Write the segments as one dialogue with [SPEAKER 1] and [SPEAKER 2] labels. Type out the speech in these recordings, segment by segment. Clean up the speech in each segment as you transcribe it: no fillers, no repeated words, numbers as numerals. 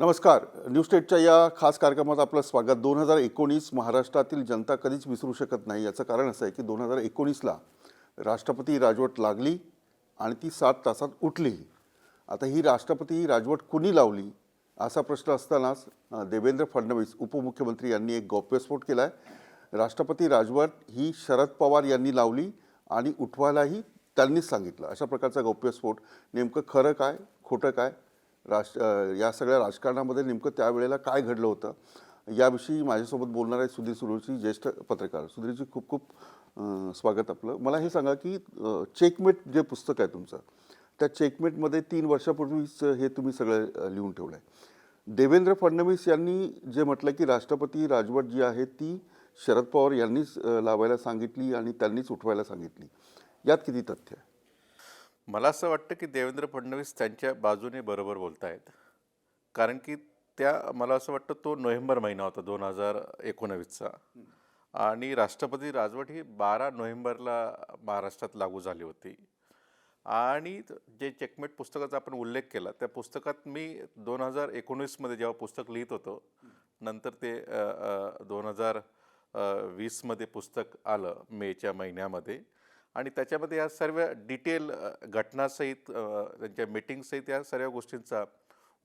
[SPEAKER 1] नमस्कार. न्यूज स्टेटच्या या खास कार्यक्रमात आपलं स्वागत. 2019 महाराष्ट्रातील जनता कधीच विसरू शकत नाही. याचं कारण असं आहे की 2019ला राष्ट्रपती राजवट लागली आणि ती 7 तासात उठलीही. आता ही राष्ट्रपती राजवट कुणी लावली असा प्रश्न असतानाच देवेंद्र फडणवीस उपमुख्यमंत्री यांनी एक गौप्यस्फोट केला आहे. राष्ट्रपती राजवट ही शरद पवार यांनी लावली आणि उठवायलाही त्यांनीच सांगितलं. अशा प्रकारचा गौप्यस्फोट. नेमकं खरं काय खोटं काय, या सगळ्या राजकारणामध्ये नेमकं त्यावेळेला काय घडलं होतं याविषयी माझ्यासोबत बोलणार आहे सुधीर सुरूरची, ज्येष्ठ पत्रकार. सुधीरजी, खूप खूप स्वागत आपलं. मला हे सांगा की चेकमेट जे पुस्तक आहे तुमचं, त्या चेकमेटमध्ये 3 वर्षापूर्वीच हे तुम्ही सगळं लिहून ठेवलं आहे. देवेंद्र फडणवीस यांनी जे म्हटलं की राष्ट्रपती राजवट जी आहे ती शरद पवार यांनीच लावायला सांगितली आणि त्यांनीच उठवायला सांगितली, यात किती तथ्य आहे?
[SPEAKER 2] मला असं वाटतं की देवेंद्र फडणवीस त्यांच्या बाजूने बरोबर बोलत आहेत. कारण की मला असं वाटतं तो नोव्हेंबर महिना होता 2019चा आणि राष्ट्रपती राजवट ही 12 नोव्हेंबरला महाराष्ट्रात लागू झाली होती. आणि जे चेकमेट पुस्तकाचा आपण उल्लेख केला, त्या पुस्तकात मी 2019मध्ये जेव्हा पुस्तक लिहित होतो, नंतर ते 2020मध्ये पुस्तक आलं मेच्या महिन्यामध्ये, आणि त्याच्यामध्ये या सर्व डिटेल घटनासहित त्यांच्या मीटिंगसहित या सर्व गोष्टींचा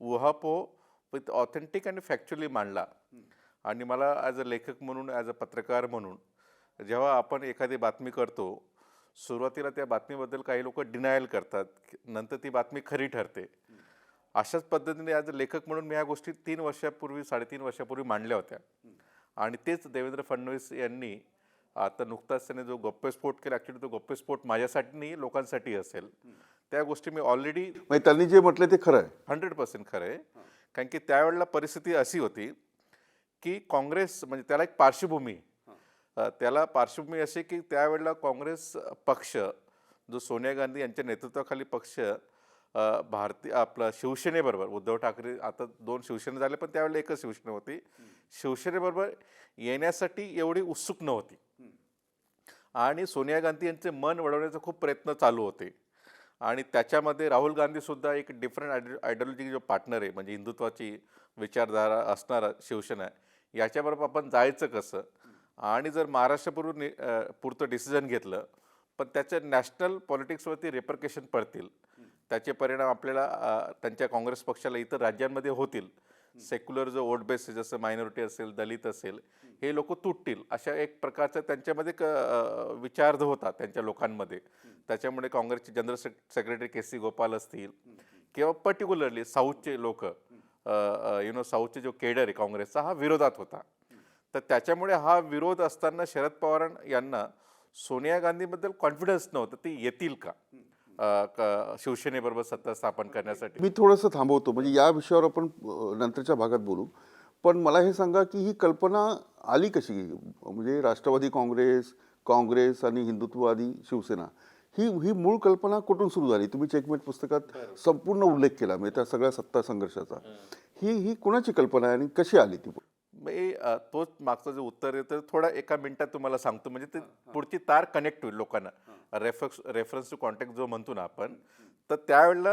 [SPEAKER 2] उहापोह विथ ऑथेंटिक आणि फॅक्च्युअली मांडला. आणि मला ॲज अ लेखक म्हणून, ॲज अ पत्रकार म्हणून, जेव्हा आपण एखादी बातमी करतो, सुरुवातीला त्या बातमीबद्दल काही लोक डिनायल करतात, नंतर ती बातमी खरी ठरते. अशाच पद्धतीने ॲज अ लेखक म्हणून मी ह्या गोष्टी 3 वर्षापूर्वी 3.5 वर्षापूर्वी मांडल्या होत्या. आणि तेच देवेंद्र फडणवीस यांनी आता नुकताच त्याने जो गौप्यस्फोट केला, ॲक्च्युली तो गौप्यस्फोट माझ्यासाठी नाही, लोकांसाठी असेल. त्या गोष्टी मी ऑलरेडी,
[SPEAKER 1] म्हणजे त्यांनी जे म्हटलं ते खरं आहे?
[SPEAKER 2] 100% खरं आहे. कारण की त्यावेळेला परिस्थिती अशी होती की काँग्रेस, म्हणजे त्याला एक पार्श्वभूमी, त्याला पार्श्वभूमी अशी की त्यावेळेला काँग्रेस पक्ष, जो सोनिया गांधी यांच्या नेतृत्वाखाली पक्ष, भारतीय आपला शिवसेनेबरोबर, उद्धव ठाकरे, आता 2 शिवसेना झाले पण त्यावेळेला एकच शिवसेना होती, शिवसेनेबरोबर येण्यासाठी एवढी उत्सुक नव्हती. आणि सोनिया गांधी यांचे मन वळवण्याचा खूप प्रयत्न चालू होते. आणि त्याच्यामध्ये राहुल गांधीसुद्धा एक डिफरंट आयडियोलॉजी जो पार्टनर आहे, म्हणजे हिंदुत्वाची विचारधारा असणारा शिवसेना, याच्याबरोबर आपण जायचं कसं. आणि जर पुरतं डिसिजन घेतलं पण त्याच्या नॅशनल पॉलिटिक्सवरती रिपरकेशन पडतील, त्याचे परिणाम आपल्याला त्यांच्या काँग्रेस पक्षाला इतर राज्यांमध्ये होतील. सेक्युलर जो वोट बेस, जसं मायनॉरिटी असेल, दलित असेल, हे लोक तुटतील, अशा एक प्रकारचा त्यांच्यामध्ये विचार होता त्यांच्या लोकांमध्ये. त्याच्यामुळे काँग्रेसचे जनरल सेक्रेटरी के.सी. गोपाल असतील, किंवा पर्टिक्युलरली साऊथचे लोक, साऊथचे जो केडर आहे काँग्रेसचा, हा विरोधात होता. तर त्याच्यामुळे हा विरोध असताना शरद पवार यांना सोनिया गांधीबद्दल कॉन्फिडन्स नव्हतं, ते येतील का शिवसेनेबरोबर सत्ता स्थापन करण्यासाठी.
[SPEAKER 1] मी थोडंसं थांबवतो, म्हणजे या विषयावर आपण नंतरच्या भागात बोलू. पण मला हे सांगा की ही कल्पना आली कशी? म्हणजे राष्ट्रवादी काँग्रेस आणि हिंदुत्ववादी शिवसेना, ही मूळ कल्पना कुठून सुरू झाली? तुम्ही चेकमेट पुस्तकात संपूर्ण उल्लेख केला, म्हणजे त्या सगळ्या सत्ता संघर्षाचा. ही कुणाची कल्पना आहे आणि कशी आली ती?
[SPEAKER 2] तोच मागचं जे उत्तर आहे, तर थोडा एका मिनिटात तुम्हाला सांगतो, म्हणजे ते पुढची तार कनेक्ट होईल लोकांना. रेफरन्स टू कॉन्टॅक्ट जो म्हणतो ना आपण, तर त्यावेळेला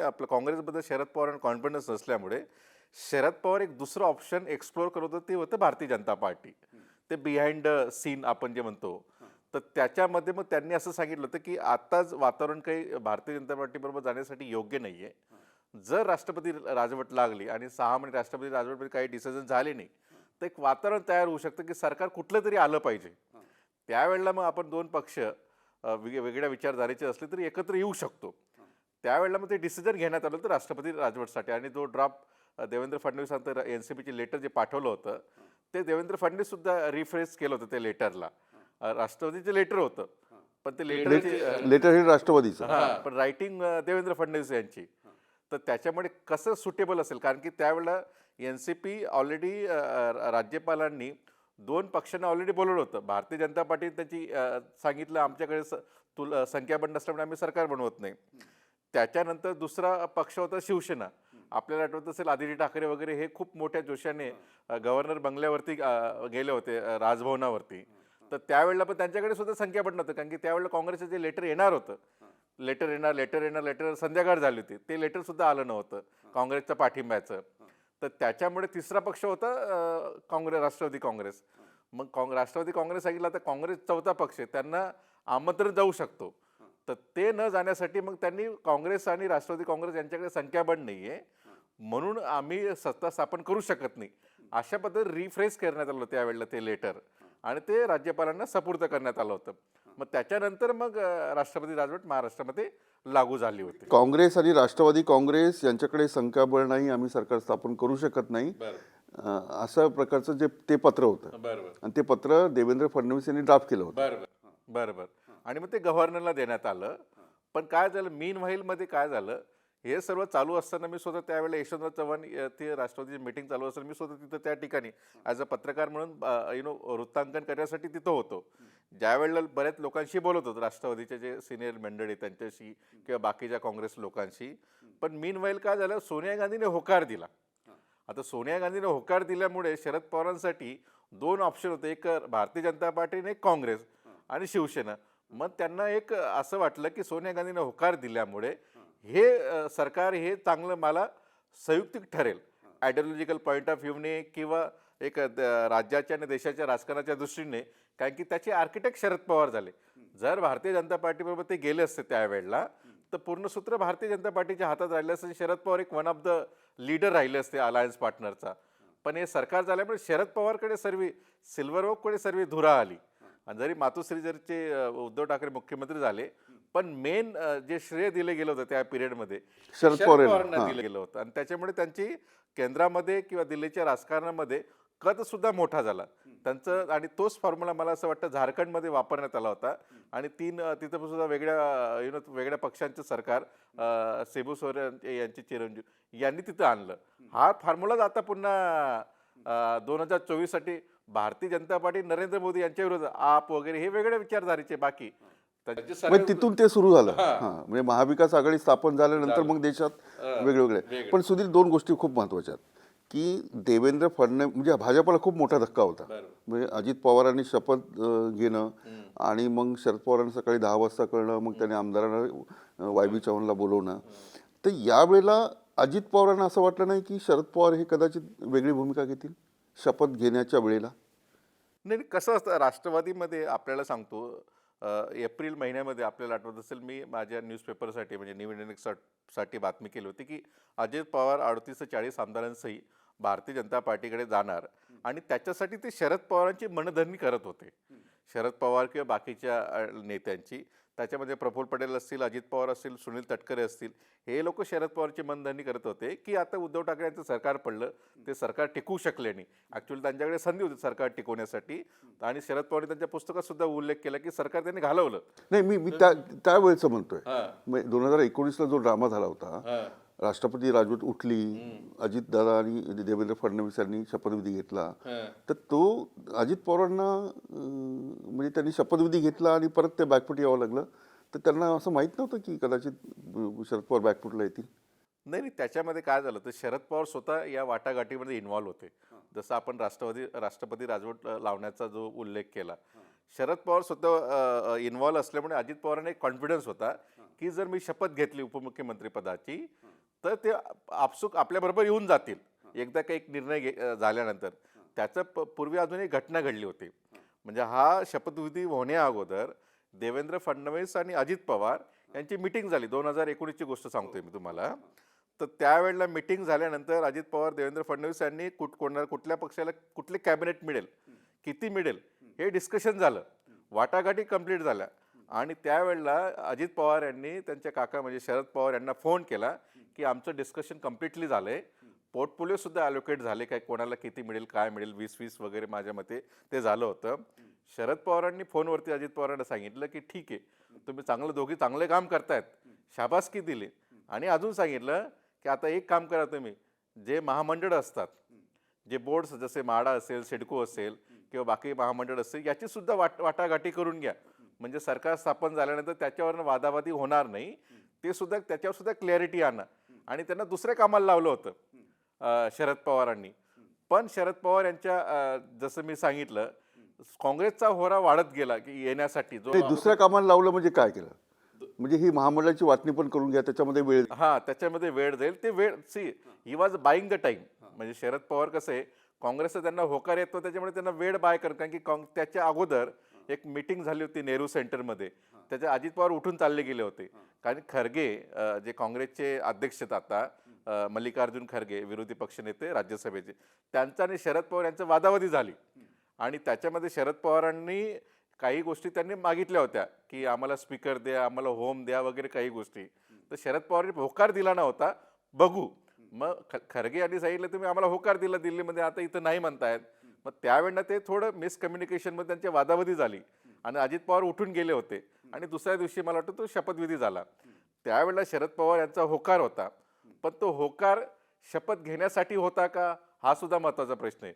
[SPEAKER 2] आपलं काँग्रेसबद्दल शरद पवारांना कॉन्फिडन्स नसल्यामुळे शरद पवार एक दुसरं ऑप्शन एक्सप्लोअर करत होतं, ते होतं भारतीय जनता पार्टी. ते बिहाइंड सीन आपण जे म्हणतो, तर त्याच्यामध्ये मग त्यांनी असं सांगितलं होतं की आताच वातावरण काही भारतीय जनता पार्टीबरोबर जाण्यासाठी योग्य नाही आहे. जर राष्ट्रपती राजवट लागली आणि 6 महिने राष्ट्रपती राजवटमध्ये काही डिसिजन झाले नाही, तर एक वातावरण तयार होऊ शकतं की सरकार कुठलं तरी आलं पाहिजे. त्यावेळेला मग आपण 2 पक्ष वेगवेगळ्या विचारधारेचे असले तरी एकत्र येऊ शकतो. त्यावेळेला मग ते डिसिजन घेण्यात आलं होतं राष्ट्रपती राजवटसाठी. आणि जो ड्राफ्ट देवेंद्र फडणवीसांचं एनसीपीचे लेटर जे पाठवलं होतं, ते देवेंद्र फडणवीस सुद्धा रिफ्रेश केलं होतं त्या लेटरला. राष्ट्रपतीचं लेटर होतं, पण ते
[SPEAKER 1] लेटर हे राष्ट्रवादीचं,
[SPEAKER 2] पण रायटिंग देवेंद्र फडणवीस यांची. तर त्याच्यामुळे कसं सुटेबल असेल, कारण की त्यावेळेला एनसीपी ऑलरेडी, राज्यपालांनी 2 पक्षांना ऑलरेडी बोलवलं होतं. भारतीय जनता पार्टी त्याची सांगितलं, आमच्याकडे तुला संख्याबळ नसल्यामुळे आम्ही सरकार बनवत नाही. त्याच्यानंतर दुसरा पक्ष होता शिवसेना. आपल्याला आठवत असेल, आदित्य ठाकरे वगैरे हे खूप मोठ्या जोशाने गव्हर्नर बंगल्यावरती गेले होते, राजभवनावरती. तर त्यावेळेला पण त्यांच्याकडे सुद्धा संख्याबळ नव्हतं, कारण की त्यावेळेला काँग्रेसचं जे लेटर येणार होतं, लेटर संध्याकाळ झाली होती, ते लेटर सुद्धा आलं नव्हतं काँग्रेसच्या पाठिंब्याचं. तर त्याच्यामुळे तिसरा पक्ष होता काँग्रेस, राष्ट्रवादी काँग्रेस. मग राष्ट्रवादी काँग्रेस सांगितलं आता काँग्रेस चौथा पक्ष आहे, त्यांना आमंत्रण जाऊ शकतो. तर ते न जाण्यासाठी मग त्यांनी काँग्रेस आणि राष्ट्रवादी काँग्रेस यांच्याकडे संख्याबळ नाही आहे, म्हणून आम्ही सत्ता स्थापन करू शकत नाही, अशा पद्धतीने रिफ्रेश करण्यात आलं त्यावेळेला ते लेटर आणि ते राज्यपालांना सुपूर्द करण्यात आलं होतं. मग त्याच्यानंतर मग राष्ट्रपती राजवट महाराष्ट्रामध्ये लागू झाली होती.
[SPEAKER 1] काँग्रेस आणि राष्ट्रवादी काँग्रेस यांच्याकडे संख्याबळ नाही, आम्ही सरकार स्थापन करू शकत नाही, अशा प्रकारचं जे ते पत्र होतं.
[SPEAKER 2] बरोबर
[SPEAKER 1] आणि ते पत्र देवेंद्र फडणवीस यांनी ड्राफ्ट केलं होतं.
[SPEAKER 2] बरोबर बरोबर. आणि मग ते गव्हर्नरला देण्यात आलं. पण काय झालं, मीन व्हाईलमध्ये काय झालं, हे सर्व चालू असताना मी स्वतः त्यावेळेला यशवंतराव चव्हाण ते राष्ट्रवादीची मीटिंग चालू असताना मी स्वतः तिथं त्या ठिकाणी ॲज अ पत्रकार म्हणून वृत्तांकन करण्यासाठी तिथं होतो. ज्या वेळेला बऱ्याच लोकांशी बोलत होतो, राष्ट्रवादीचे जे सिनियर मंडळी त्यांच्याशी किंवा बाकीच्या काँग्रेस लोकांशी. पण मीन व्हाईल काय झालं, सोनिया गांधीने होकार दिला. आता सोनिया गांधीने होकार दिल्यामुळे शरद पवारांसाठी दोन ऑप्शन होते, एक भारतीय जनता पार्टी आणि एक काँग्रेस आणि शिवसेना. मग त्यांना एक असं वाटलं की सोनिया गांधीने होकार दिल्यामुळे हे सरकार हे चांगलं मला संयुक्तिक ठरेल, आयडिओलॉजिकल पॉईंट ऑफ व्ह्यूने किंवा एक राज्याच्या आणि देशाच्या राजकारणाच्या दृष्टीने. कारण की त्याचे आर्किटेक्ट शरद पवार झाले. जर भारतीय जनता पार्टीबरोबर ते गेले असते त्यावेळेला तर पूर्ण सूत्र भारतीय जनता पार्टीच्या हातात राहिले असते. शरद पवार एक वन ऑफ द लीडर राहिले असते अलायन्स पार्टनरचा. पण हे सरकार झाल्यामुळे शरद पवारकडे सर्व सिल्वर ओककडे सर्व धुरा आली. आणि जरी मातोश्री जरचे उद्धव ठाकरे मुख्यमंत्री झाले, पण मेन जे श्रेय दिलं गेलं होतं त्या पिरियडमध्ये
[SPEAKER 1] शरद
[SPEAKER 2] पवारांना दिलं गेलं होतं. आणि त्याच्यामुळे त्यांची केंद्रामध्ये किंवा दिल्लीच्या राजकारणामध्ये कद सुद्धा मोठा झाला त्यांचं. आणि तोच फॉर्म्युला मला असं वाटतं झारखंडमध्ये वापरण्यात आला होता. आणि तिथं सुद्धा वेगळ्या पक्षांचं सरकार शिबू सोरेन यांचे चिरंजीव यांनी तिथं आणलं. हा फॉर्म्युलाच आता पुन्हा 2024साठी भारतीय जनता पार्टी नरेंद्र मोदी यांच्या विरोधात आप वगैरे हे वेगळ्या विचारधारेचे बाकी
[SPEAKER 1] म्हणजे तिथून ते सुरू झालं. म्हणजे महाविकास आघाडी स्थापन झाल्यानंतर मग देशात वेगवेगळे. पण सुधीर, दोन गोष्टी खूप महत्वाच्या आहेत की देवेंद्र फडणवीस म्हणजे भाजपला खूप मोठा धक्का होता. म्हणजे अजित पवारांनी शपथ घेणं आणि मग शरद पवारांना सकाळी 10 वाजता कळणं, मग त्याने आमदारांना YB चव्हाणला बोलवणं. तर यावेळेला अजित पवारांना असं वाटलं नाही की शरद पवार हे कदाचित वेगळी भूमिका घेतील शपथ घेण्याच्या वेळेला?
[SPEAKER 2] नाही, कसं असतं राष्ट्रवादीमध्ये आपल्याला सांगतो, एप्रिल महिन्यामध्ये आपल्याला आठवत असेल मी माझ्या न्यूजपेपरसाठी म्हणजे न्यू इंडियन साठी बातमी केली होती की अजित पवार 38 ते 40 आमदारांसही भारतीय जनता पार्टीकडे जाणार. आणि त्याच्यासाठी ते शरद पवारांची मनधरणी करत होते, शरद पवार किंवा बाकीच्या नेत्यांची. त्याच्यामध्ये प्रफुल्ल पटेल असतील, अजित पवार असतील, सुनील तटकरे असतील, हे लोक शरद पवारची मनधरणी करत होते की आता उद्धव ठाकरे यांचं सरकार पडलं, ते सरकार टिकवू शकले नाही. ॲक्च्युअली त्यांच्याकडे संधी होती सरकार टिकवण्यासाठी. आणि शरद पवारांनी त्यांच्या पुस्तकात सुद्धा उल्लेख केला की सरकार त्यांनी घालवलं.
[SPEAKER 1] नाही, मी त्यावेळेचं म्हणतोय. 2019ला जो ड्रामा झाला होता, राष्ट्रपती राजवट उठली, अजितदादा आणि देवेंद्र फडणवीस यांनी शपथविधी घेतला, तर तो अजित पवारांना म्हणजे त्यांनी शपथविधी घेतला आणि परत ते बॅकफूट यावं लागलं. तर त्यांना असं माहीत नव्हतं की कदाचित शरद पवार बॅकफूटला येतील.
[SPEAKER 2] नाही, त्याच्यामध्ये काय झालं तर शरद पवार स्वतः या वाटाघाटीमध्ये इन्व्हॉल्व्ह होते. जसं आपण राष्ट्रपती राजवट लावण्याचा जो उल्लेख केला, शरद पवार स्वतः इन्व्हॉल्व्ह असल्यामुळे अजित पवारांना एक कॉन्फिडन्स होता की जर मी शपथ घेतली उपमुख्यमंत्री पदाची तर ते आपसुक आपल्याबरोबर येऊन जातील एकदा काही एक निर्णय झाल्यानंतर. त्याचं पूर्वी अजून एक घटना घडली होती. म्हणजे हा शपथविधी होण्या अगोदर देवेंद्र फडणवीस आणि अजित पवार यांची मिटिंग झाली. 2019ची गोष्ट सांगतोय मी तुम्हाला. तर त्यावेळेला मिटिंग झाल्यानंतर अजित पवार, देवेंद्र फडणवीस यांनी कुठल्या पक्षाला कुठले कॅबिनेट मिळेल, किती मिळेल हे डिस्कशन झालं, वाटाघाटी कंप्लीट झाल्या. आणि त्यावेळेला अजित पवार यांनी त्यांच्या काका म्हणजे शरद पवार यांना फोन केला की आमचं डिस्कशन कम्प्लिटली झालं आहे, पोर्टफोलिओसुद्धा ॲलोकेट झाले, काय कोणाला किती मिळेल, काय मिळेल, 20-20 वगैरे माझ्या मते ते झालं होतं. शरद पवारांनी फोनवरती अजित पवारांना सांगितलं की ठीक आहे, तुम्ही दोघी चांगले काम करतायत, शाबासकी दिली. आणि अजून सांगितलं की आता एक काम करा, तुम्ही जे महामंडळ असतात, जे बोर्ड्स जसे म्हाडा असेल, सिडको असेल किंवा बाकी महामंडळ असेल, याची सुद्धा वाटाघाटी करून घ्या. म्हणजे सरकार स्थापन झाल्यानंतर त्याच्यावर वादावादी होणार नाही, ते सुद्धा त्याच्यावर सुद्धा क्लॅरिटी आणा. आणि त्यांना दुसऱ्या कामाला लावलं होतं शरद पवारांनी. पण शरद पवार यांच्या जसं मी सांगितलं काँग्रेसचा होरा वाढत गेला की येण्यासाठी जो
[SPEAKER 1] दुसऱ्या कामाला लावलं म्हणजे काय केलं, म्हणजे ही महामंडळाची वाटणी पण करून घ्या, त्याच्यामध्ये वेळ
[SPEAKER 2] त्याच्यामध्ये वेळ जाईल. ते वेळ he was buying the time. म्हणजे शरद पवार कसं आहे, काँग्रेसचा त्यांना होकार येतो, त्याच्यामुळे त्यांना वेळ बाय कर, कारण की त्याच्या अगोदर एक मीटिंग झाली होती नेहरू सेंटरमध्ये. त्याच्या अजित पवार उठून चालले गेले होते, कारण खरगे जे काँग्रेसचे अध्यक्ष आहेत आता, मल्लिकार्जुन खरगे विरोधी पक्षनेते राज्यसभेचे, त्यांचा आणि शरद पवार यांचं वादावादी झाली. आणि त्याच्यामध्ये शरद पवारांनी काही गोष्टी त्यांनी मागितल्या होत्या की आम्हाला स्पीकर द्या, आम्हाला होम द्या वगैरे काही गोष्टी. तर शरद पवारांनी होकार दिला नव्हता, बघू. मग खरगे यांनी सांगितलं तुम्ही आम्हाला होकार दिला दिल्लीमध्ये, आता इथं नाही म्हणतायत. मग त्यावेळेला ते थोडं मिसकम्युनिकेशनमध्ये त्यांची वादावादी झाली आणि अजित पवार उठून गेले होते. आणि दुसऱ्या दिवशी मला वाटतं तो शपथविधी झाला. त्यावेळेला शरद पवार यांचा होकार होता, पण तो होकार शपथ घेण्यासाठी होता का, हा सुद्धा महत्त्वाचा प्रश्न आहे.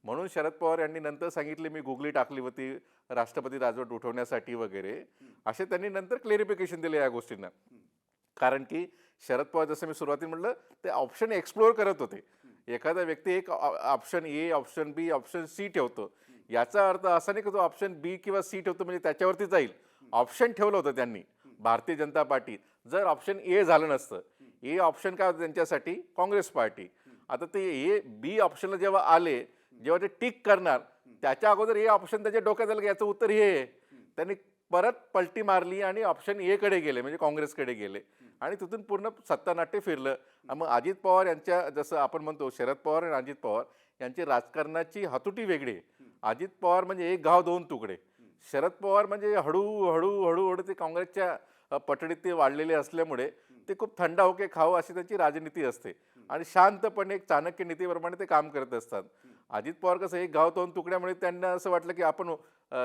[SPEAKER 2] म्हणून शरद पवार यांनी नंतर सांगितले मी गुगली टाकली होती राष्ट्रपती राजवट उठवण्यासाठी वगैरे, असे त्यांनी नंतर क्लेरिफिकेशन दिले या गोष्टींना. कारण की शरद पवार, जसं मी सुरुवातीला म्हटलं, ते ऑप्शन एक्सप्लोअर करत होते. एखादा व्यक्ती एक option A, option B, option C ठेवतो, याचा अर्थ असा नाही की तो ऑप्शन बी किंवा सी ठेवतो म्हणजे त्याच्यावरती जाईल. ऑप्शन ठेवलं होतं त्यांनी, भारतीय जनता पार्टी. जर ऑप्शन ए झालं नसतं, ए ऑप्शन काय होतं त्यांच्यासाठी, काँग्रेस पार्टी. आता ते ए बी ऑप्शनला जेव्हा आले, जेव्हा ते टिक करणार, त्याच्या अगोदर ए ऑप्शन त्याच्या डोक्यात आलं की याचं उत्तर हे आहे. त्यांनी परत पलटी मारली आणि ऑप्शन ए कडे गेले, म्हणजे काँग्रेसकडे गेले. आणि तिथून पूर्ण सत्तानाट्य फिरलं. मग अजित पवार यांच्या, जसं आपण म्हणतो शरद पवार आणि अजित पवार यांची राजकारणाची हातुटी वेगळी आहे. अजित पवार म्हणजे एक घाव दोन तुकडे. शरद पवार म्हणजे हळूहळू ते काँग्रेसच्या पटडीत ते वाढलेले असल्यामुळे ते खूप थंड होके खावं अशी त्यांची राजनीती असते आणि शांतपणे एक चाणक्य नीतीप्रमाणे ते काम करत असतात. अजित पवार कसं एक घाव दोन तुकड्यामुळे त्यांना असं वाटलं की आपण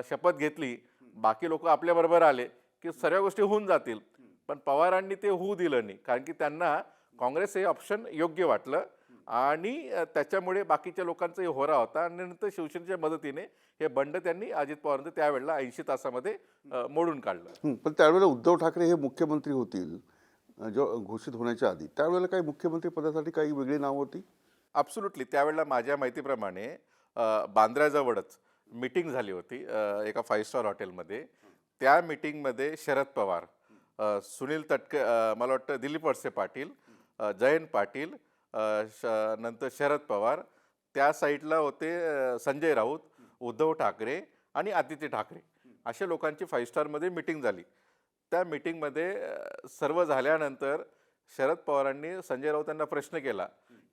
[SPEAKER 2] शपथ घेतली, बाकी लोक आपल्याबरोबर आले की सर्व गोष्टी होऊन जातील. पण पवारांनी ते होऊ दिलं नाही, कारण की त्यांना काँग्रेस हे ऑप्शन योग्य वाटलं आणि त्याच्यामुळे बाकीच्या लोकांचाही होरा होता. आणि नंतर शिवसेनेच्या मदतीने हे बंड त्यांनी अजित पवारांचं त्यावेळेला 80 तासामध्ये मोडून काढलं.
[SPEAKER 1] पण त्यावेळेला उद्धव ठाकरे हे मुख्यमंत्री होतील, जो घोषित होण्याच्या आधी, त्यावेळेला काही मुख्यमंत्री पदासाठी काही वेगळी नावं होती?
[SPEAKER 2] ॲब्सोल्युटली. त्यावेळेला माझ्या माहितीप्रमाणे बांद्र्याजवळच मीटिंग झाली होती एका 5 स्टार हॉटेलमध्ये. त्या मीटिंगमध्ये शरद पवार, सुनील तटके, मला वाटतं दिलीप वळसे पाटील, जयंत पाटील, नंतर शरद पवार, त्या साईडला होते संजय राऊत, उद्धव ठाकरे आणि आदित्य ठाकरे, अशा लोकांची 5 स्टारमध्ये मीटिंग झाली. त्या मीटिंगमध्ये सर्व झाल्यानंतर शरद पवारांनी संजय राऊत यांना प्रश्न केला,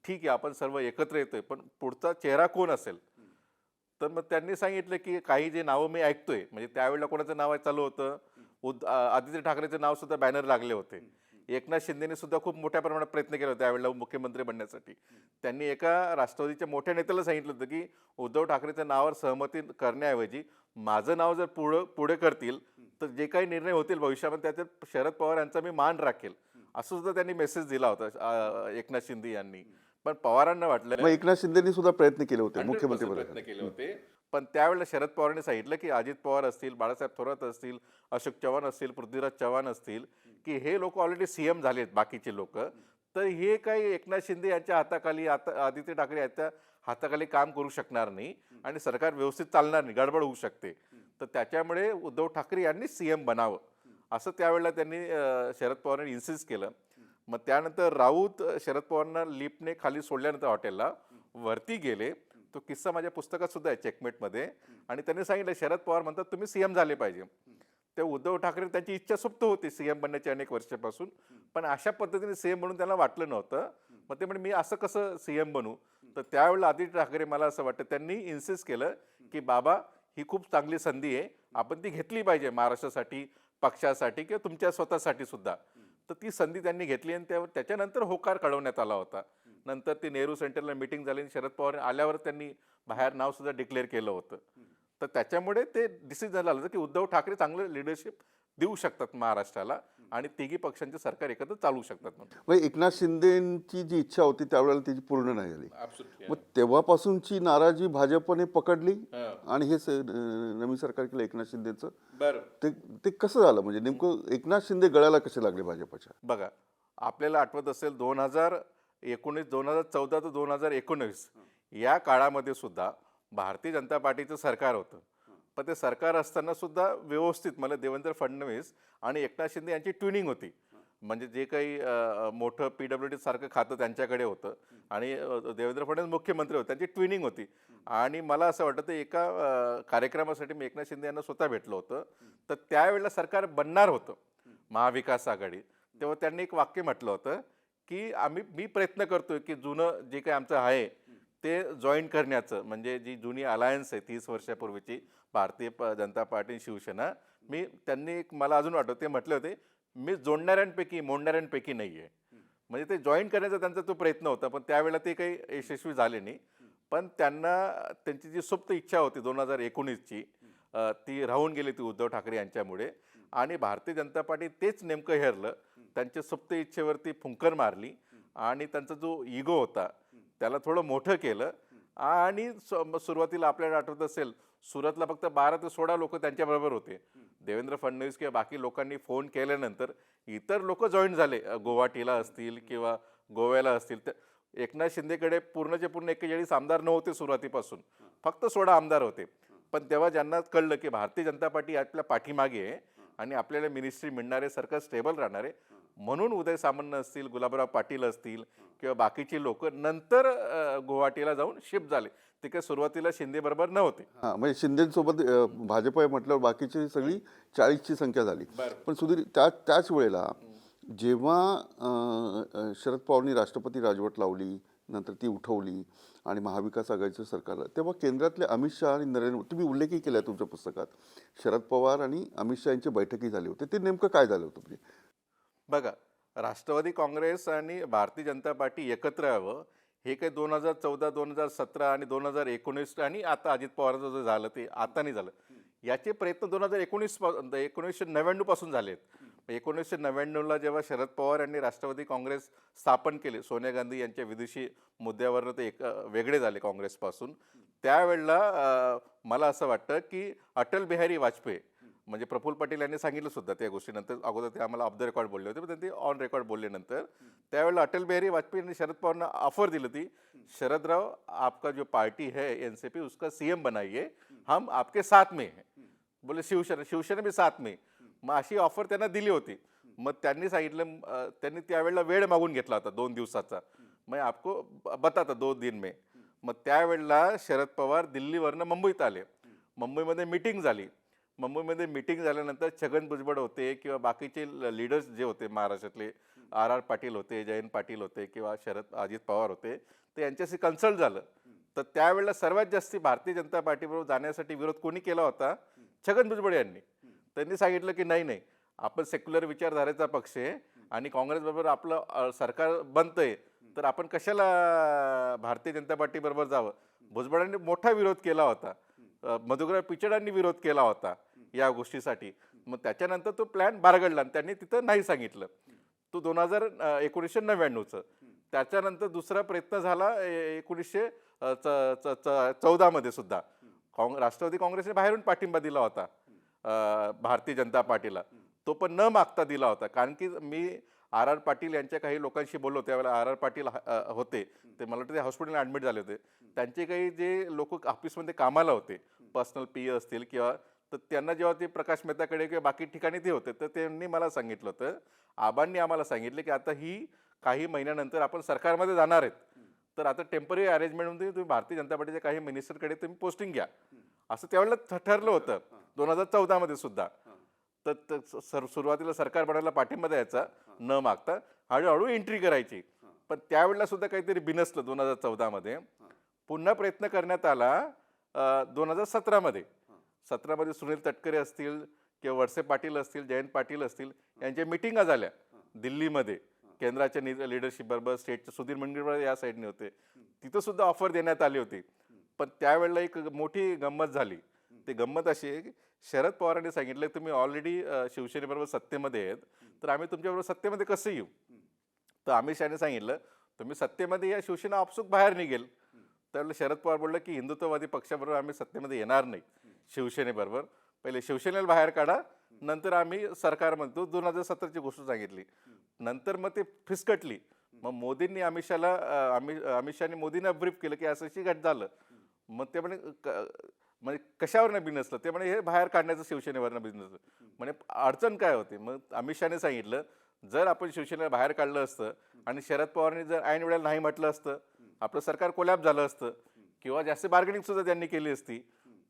[SPEAKER 2] ठीक आहे आपण सर्व एकत्र येतोय, पण पुढचा चेहरा कोण असेल? तर मग त्यांनी सांगितलं की काही जे नावं मी ऐकतोय, म्हणजे त्यावेळेला कोणाचं नाव चालू होतं, आदित्य ठाकरेचं नाव सुद्धा बॅनर लागले होते. एकनाथ शिंदेने सुद्धा खूप मोठ्या प्रमाणात प्रयत्न केला होता त्यावेळेला मुख्यमंत्री बनण्यासाठी. त्यांनी एका राष्ट्रवादीच्या मोठ्या नेत्याला सांगितलं होतं की उद्धव ठाकरेच्या नावावर सहमती करण्याऐवजी माझं नाव जर पुढे करतील तर जे काही निर्णय होतील भविष्यामध्ये त्याच्यात शरद पवार यांचा मी मान राखेल, असं सुद्धा त्यांनी मेसेज दिला होता एकनाथ शिंदे यांनी. पण पवारांना वाटलं,
[SPEAKER 1] मग एकनाथ शिंदेनी सुद्धा प्रयत्न केले होते
[SPEAKER 2] 100%
[SPEAKER 1] मुख्यमंत्री
[SPEAKER 2] प्रयत्न केले होते. पण त्यावेळेला शरद पवारांनी सांगितलं की अजित पवार असतील, बाळासाहेब थोरात असतील, अशोक चव्हाण असतील, पृथ्वीराज चव्हाण असतील, की हे लोक ऑलरेडी सीएम झालेत बाकीचे लोक, तर हे काही एकनाथ शिंदे यांच्या हाताखाली, आदित्य ठाकरे यांच्या हाताखाली काम करू शकणार नाही आणि सरकार व्यवस्थित चालणार नाही, गडबड होऊ शकते. तर त्याच्यामुळे उद्धव ठाकरे यांनी सीएम बनावं, असं त्यावेळेला त्यांनी शरद पवारांनी इन्सिस्ट केलं. मग त्यानंतर राऊत शरद पवारांना लिफ्टने खाली सोडल्यानंतर हॉटेलला वरती गेले. तो किस्सा माझ्या पुस्तकात सुद्धा आहे, चेकमेटमध्ये. आणि त्यांनी सांगितलं शरद पवार म्हणतात तुम्ही सीएम झाले पाहिजे. ते उद्धव ठाकरे त्यांची इच्छा सुप्त होती सीएम बनण्याची अनेक वर्षापासून, पण अशा पद्धतीने सीएम म्हणून त्यांना वाटलं नव्हतं. मग ते म्हणजे मी असं कसं सीएम बनू? तर त्यावेळेला आदित्य ठाकरे, मला असं वाटतं त्यांनी इन्सिस्ट केलं की बाबा ही खूप चांगली संधी आहे, आपण ती घेतली पाहिजे महाराष्ट्रासाठी, पक्षासाठी किंवा तुमच्या स्वतःसाठी सुद्धा. तर ती संधी त्यांनी घेतली आणि त्याच्यानंतर होकार कळवण्यात आला होता. नंतर ती नेहरू सेंटरला मीटिंग झाली आणि शरद पवार आल्यावर त्यांनी बाहेर नाव सुद्धा डिक्लेअर केलं होतं. तर त्याच्यामुळे ते डिसिजन झालं होतं की उद्धव ठाकरे चांगलं लिडरशिप देऊ शकतात महाराष्ट्राला आणि तिघी पक्षांचे सरकार एकत्र चालू शकतात म्हणून.
[SPEAKER 1] मग एकनाथ शिंदेची जी इच्छा होती त्यावेळेला त्याची पूर्ण नाही झाली. मग तेव्हापासूनची नाराजी भाजपने पकडली आणि हे नवीन सरकार केलं एकनाथ शिंदेचं.
[SPEAKER 2] बरं,
[SPEAKER 1] ते कसं झालं? म्हणजे नेमकं एकनाथ शिंदे गळ्याला कसे लागले भाजपच्या?
[SPEAKER 2] बघा, आपल्याला आठवत असेल 2019, 2014 ते 2019 या काळामध्ये सुद्धा भारतीय जनता पार्टीचं सरकार होतं. पण ते सरकार असताना सुद्धा व्यवस्थित मला देवेंद्र फडणवीस आणि एकनाथ शिंदे यांची ट्युनिंग होती. म्हणजे जे काही मोठं PWD सारखं खातं त्यांच्याकडे होतं आणि देवेंद्र फडणवीस मुख्यमंत्री होते, त्यांची ट्विनिंग होती. आणि मला असं वाटतं ते एका कार्यक्रमासाठी मी एकनाथ शिंदे यांना स्वतः भेटलं होतं. तर त्यावेळेला सरकार बनणार होतं महाविकास आघाडी. तेव्हा त्यांनी एक वाक्य म्हटलं होतं की मी प्रयत्न करतोय की जुनं जे काही आमचं आहे ते जॉईन करण्याचं, म्हणजे जी जुनी अलायन्स आहे 30 वर्षापूर्वीची भारतीय जनता पार्टी शिवसेना, त्यांनी एक मला अजून आठवतं ते म्हटले होते, मी जोडणाऱ्यांपैकी मोडणाऱ्यांपैकी नाही आहे. म्हणजे ते जॉईन करण्याचा त्यांचा तो प्रयत्न होता, पण त्यावेळेला ते काही यशस्वी झाले नाही. पण त्यांना त्यांची जी सुप्त इच्छा होती 2019ची, ती राहून गेली ती उद्धव ठाकरे यांच्यामुळे. आणि भारतीय जनता पार्टी तेच नेमकं हेरलं, त्यांच्या सुप्त इच्छेवरती फुंकर मारली आणि त्यांचा जो इगो होता त्याला थोडं मोठं केलं. आणि सुरुवातीला आपल्याला आठवत असेल, सुरतला फक्त 12 ते 16 लोक त्यांच्याबरोबर होते. देवेंद्र फडणवीस किंवा बाकी लोकांनी फोन केल्यानंतर इतर लोक जॉईन झाले, गुवाहाटीला असतील किंवा गोव्याला असतील. तर एकनाथ शिंदेकडे पूर्णचे पूर्ण 41 आमदार नव्हते सुरुवातीपासून, फक्त 16 आमदार होते. पण तेव्हा ज्यांना कळलं की भारतीय जनता पार्टी आपल्या पाठीमागे आहे आणि आपल्याला मिनिस्ट्री मिळणारे, सरकार स्टेबल राहणारे, म्हणून उदय सामंत असतील, गुलाबराव पाटील असतील किंवा बाकीची लोक नंतर गुवाहाटीला जाऊन शिफ्ट झाले. ते काही सुरुवातीला शिंदे बरोबर नव्हते.
[SPEAKER 1] हां, म्हणजे शिंदेसोबत भाजप आहे म्हटल्यावर बाकीची सगळी 40ची संख्या झाली. पण सुधीर, त्याच वेळेला जेव्हा शरद पवारांनी राष्ट्रपती राजवट लावली, नंतर ती उठवली आणि महाविकास आघाडीचं सरकार आलं, तेव्हा केंद्रातले अमित शहा आणि नरेंद्र मोदी, तुम्ही उल्लेखही केला तुमच्या पुस्तकात, शरद पवार आणि अमित शहा यांची बैठकी झाली होती. ते नेमकं काय झालं होतं? म्हणजे
[SPEAKER 2] बघा, राष्ट्रवादी काँग्रेस आणि भारतीय जनता पार्टी एकत्र यावं हे काही 2014, 2017 आणि 2019 आणि आता अजित पवारांचं जे झालं ते आता नाही झालं. याचे प्रयत्न 1999 पासून झालेत. 1999ला जेव्हा शरद पवार यांनी राष्ट्रवादी काँग्रेस स्थापन केले, सोनिया गांधी यांच्या विदेशी मुद्द्यावरनं ते वेगळे झाले काँग्रेसपासून. त्यावेळेला मला असं वाटतं की अटल बिहारी वाजपेयी, म्हणजे प्रफुल्ल पटेल यांनी सांगितलं सुद्धा त्या गोष्टीनंतर, अगोदर ते आम्हाला ऑफ द रेकॉर्ड बोलले होते, पण ते ऑन रेकॉर्ड बोलल्यानंतर त्यावेळेला अटल बिहारी वाजपेयी यांनी शरद पवारांना ऑफर दिली होती, शरदराव आपका जो पार्टी है एनसीपी, उसका सीएम बनाइए, हम आपके साथ में हैं. बोले शिवसेना भी साथ में. मग अशी ऑफर त्यांना दिली होती. मग त्यांनी सांगितलं, त्यांनी त्यावेळेला वेळ मागून घेतला होता 2 दिवसाचा, मग आपको बताता 2 दिन में. मग त्यावेळेला शरद पवार दिल्लीवरनं मुंबईत आले. मुंबईमध्ये मीटिंग झाली. मुंबईमध्ये मीटिंग झाल्यानंतर छगन भुजबळ होते किंवा बाकीचे लीडर्स जे होते महाराष्ट्रातले, RR पाटील होते, जयंत पाटील होते किंवा अजित पवार होते, ते यांच्याशी कन्सल्ट झालं. तर त्यावेळेला सर्वात जास्ती भारतीय जनता पार्टीबरोबर जाण्यासाठी विरोध कोणी केला होता? छगन भुजबळ यांनी. त्यांनी सांगितलं की नाही, आपण सेक्युलर विचारधारेचा पक्ष आहे आणि काँग्रेसबरोबर आपलं सरकार बनतंय, तर आपण कशाला भारतीय जनता पार्टीबरोबर जावं. भुजबळांनी मोठा विरोध केला होता, मधुकरराव पिचडांनी विरोध केला होता या गोष्टीसाठी. मग त्याच्यानंतर तो प्लॅन बारगडला आणि त्यांनी तिथं नाही सांगितलं. तो 1999चं. त्याच्यानंतर दुसरा प्रयत्न झाला 1914मध्ये सुद्धा. राष्ट्रवादी काँग्रेसने बाहेरून पाठिंबा दिला होता भारतीय जनता पार्टीला, तो पण न मागता दिला होता. कारण की मी RR पाटील यांच्या काही लोकांशी बोललो, त्यावेळेला RR पाटील होते, ते मला वाटतं ते हॉस्पिटलला ॲडमिट झाले होते. त्यांचे काही जे लोक ऑफिसमध्ये कामाला होते, पर्सनल PA असतील किंवा, तर त्यांना जेव्हा ते प्रकाश मेहताकडे किंवा बाकी ठिकाणी ते होते, तर त्यांनी मला सांगितलं होतं, आबांनी आम्हाला सांगितलं की आता ही काही महिन्यानंतर आपण सरकारमध्ये जाणार आहेत, तर आता टेम्पररी अरेंजमेंटमध्ये तुम्ही भारतीय जनता पार्टीच्या काही मिनिस्टरकडे तुम्ही पोस्टिंग घ्या, असं त्यावेळेला ठरलं होतं 2014मध्ये सुद्धा. तर सुरुवातीला सरकार बनायला पाठिंबा द्यायचा न मागता, हळूहळू एंट्री करायची. पण त्यावेळेला सुद्धा काहीतरी बिनसलं 2014मध्ये. पुन्हा प्रयत्न करण्यात आला 2017मध्ये. 17मध्ये सुनील तटकरे असतील किंवा वळसे पाटील असतील, जयंत पाटील असतील, यांच्या मिटिंगा झाल्या दिल्लीमध्ये केंद्राच्या लिडरशिप बरोबर. स्टेटचे सुधीर मुनगंटीवार या साईडने होते, तिथं सुद्धा ऑफर देण्यात आली होती. पण त्यावेळेला एक मोठी गंमत झाली. ती गंमत अशी आहे की शरद पवारांनी सांगितलं, तुम्ही ऑलरेडी शिवसेनेबरोबर सत्तेमध्ये आहेत, तर आम्ही तुमच्याबरोबर सत्तेमध्ये कसं येऊ. तर अमित शहाने सांगितलं, तुम्ही सत्तेमध्ये या, शिवसेना आपसूक बाहेर निघेल. त्यावेळेला शरद पवार बोलला की हिंदुत्ववादी पक्षाबरोबर आम्ही सत्तेमध्ये येणार नाही, शिवसेनेबरोबर पहिले शिवसेनेला बाहेर काढा, नंतर आम्ही सरकारमध्ये. 2017ची गोष्ट सांगितली. नंतर मग ते फिसकटली. मग मोदींनी अमित शहानी मोदींना ब्रीफ केलं की असं घट झालं. मग ते म्हणजे कशावरनं बिनसलं, ते म्हणे हे बाहेर काढण्याचं शिवसेनेवरनं बिझनेस. म्हणजे अडचण काय होती. मग अमित शहाने सांगितलं, जर आपण शिवसेनेला बाहेर काढलं असतं आणि शरद पवारांनी जर ऐन वेळेला नाही म्हटलं असतं, आपलं सरकार कोलॅप्स झालं असतं किंवा जास्त बार्गेनिंग सुद्धा त्यांनी केली असती.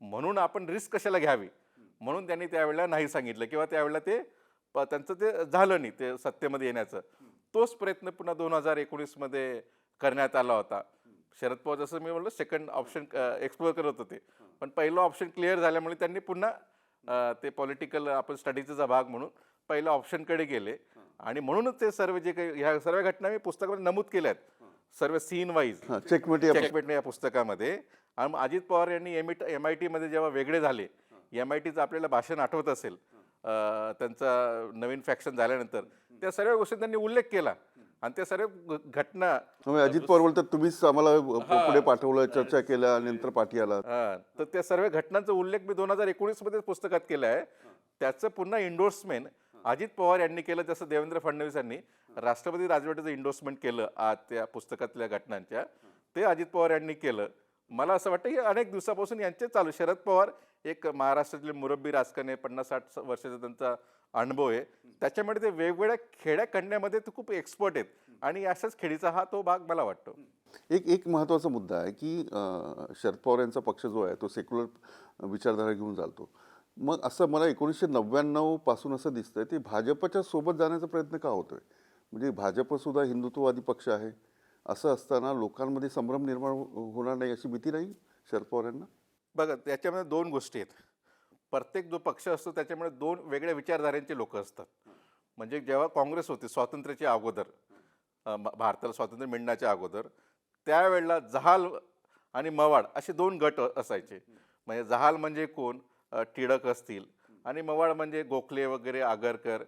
[SPEAKER 2] म्हणून आपण रिस्क कशाला घ्यावी, म्हणून त्यांनी त्यावेळेला नाही सांगितलं किंवा त्यावेळेला त्यांचं ते झालं नाही ते सत्तेमध्ये येण्याचं. तोच प्रयत्न पुन्हा 2019मध्ये करण्यात आला होता. शरद पवार जसं मी म्हणलं सेकंड ऑप्शन एक्सप्लोअर करत होते, पण पहिलं ऑप्शन क्लिअर झाल्यामुळे त्यांनी पुन्हा ते पॉलिटिकल आपण स्टडीचा भाग म्हणून पहिल्या ऑप्शनकडे गेले. आणि म्हणूनच ते सर्व जे काही ह्या सर्व घटना मी पुस्तकामध्ये नमूद केल्या आहेत, सर्व सीन वाईज
[SPEAKER 1] चेकमेट
[SPEAKER 2] चेकमेट या पुस्तकामध्ये. आणि मग अजित पवार यांनी MIT मध्ये जेव्हा वेगळे झाले, MITचं आपल्याला भाषण आठवत असेल, त्यांचा नवीन फॅक्शन झाल्यानंतर त्या सर्व गोष्टी त्यांनी उल्लेख केला. आणि त्या सर्व घटना
[SPEAKER 1] अजित पवार बोलतात तुम्हीच आम्हाला पुढे पाठवलं, चर्चा केल्या, नंतर पाठी आला.
[SPEAKER 2] तर त्या सर्व घटनांचा उल्लेख मी 2019 मध्ये पुस्तकात केला आहे. त्याचं पुन्हा इंडोर्समेंट अजित पवार यांनी केलं, जसं देवेंद्र फडणवीस यांनी राष्ट्रपती राजवटीचं इंडोर्समेंट केलं आज त्या पुस्तकातल्या घटनांच्या, ते अजित पवार यांनी केलं. मला असं वाटतं की अनेक दिवसापासून यांचे चालू. शरद पवार एक महाराष्ट्रातले मुरब्बी राजकारणी, 50-60 वर्षाचा त्यांचा अनुभव आहे. त्याच्यामुळे ते वेगवेगळ्या खेड्या काढण्यामध्ये ते खूप एक्सपर्ट आहेत. आणि अशाच खेळीचा हा तो भाग मला वाटतो.
[SPEAKER 1] एक महत्त्वाचा मुद्दा आहे की शरद पवार यांचा पक्ष जो आहे तो सेक्युलर विचारधारा घेऊन चालतो. मग असं मला 1999 पासून असं दिसतंय ते भाजपच्या सोबत जाण्याचा प्रयत्न का होतोय? म्हणजे भाजपसुद्धा हिंदुत्ववादी पक्ष आहे. असं असताना लोकांमध्ये संभ्रम निर्माण होणार नाही अशी भीती नाही शरद पवार यांना?
[SPEAKER 2] बघा, त्याच्यामध्ये दोन गोष्टी आहेत. प्रत्येक जो पक्ष असतो त्याच्यामध्ये दोन वेगळ्या विचारधारांचे लोक असतात. म्हणजे जेव्हा काँग्रेस होती स्वातंत्र्याच्या अगोदर, भारताला स्वातंत्र्य मिळण्याच्या अगोदर, त्यावेळेला जहाल आणि मवाळ असे दोन गट असायचे. म्हणजे जहाल म्हणजे कोण, टिळक असतील, आणि मवाळ म्हणजे गोखले वगैरे, आगरकर,